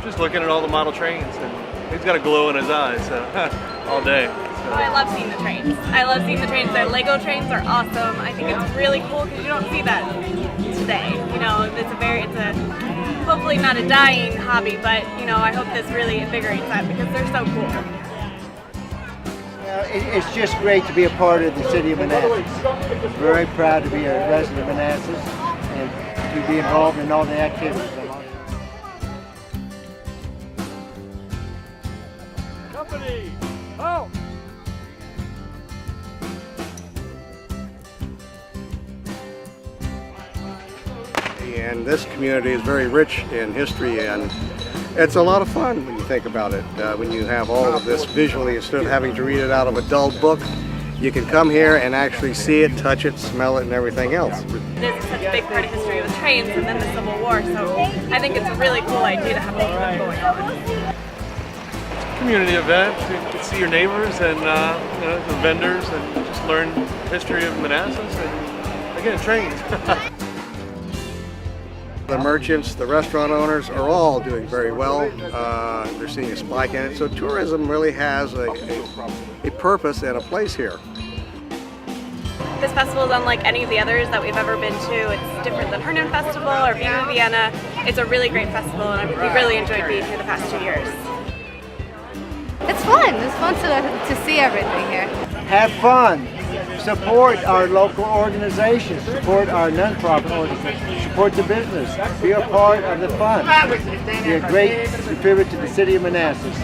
just looking at all the model trains, and he's got a glow in his eyes all day. Oh, I love seeing the trains. I love seeing the trains. Their Lego trains are awesome. I think it's really cool because you don't see that today. You know, it's a hopefully not a dying hobby, but you know, I hope this really invigorates that because they're so cool. It's just great to be a part of the city of Manassas. Very proud to be a resident of Manassas and to be involved in all the activities. Company, out! And this community is very rich in history, and it's a lot of fun when you think about it. When you have all of this visually, instead of having to read it out of a dull book, you can come here and actually see it, touch it, smell it, and everything else. There's such a big part of history with trains and then the Civil War, so I think it's a really cool idea to have both of them going on. Community event, you can see your neighbors and you know, the vendors, and just learn history of Manassas, and again, trains. The merchants, the restaurant owners are all doing very well. They're seeing a spike in it. So tourism really has a purpose and a place here. This festival is unlike any of the others that we've ever been to. It's different than Hernan Festival or Viva Vienna. It's a really great festival, and we've really enjoyed being here the past 2 years. It's fun. It's fun to see everything here. Have fun. Support our local organizations. Support our non-profit organizations. Support the business. Be a part of the fun. Be a great contributor to the city of Manassas.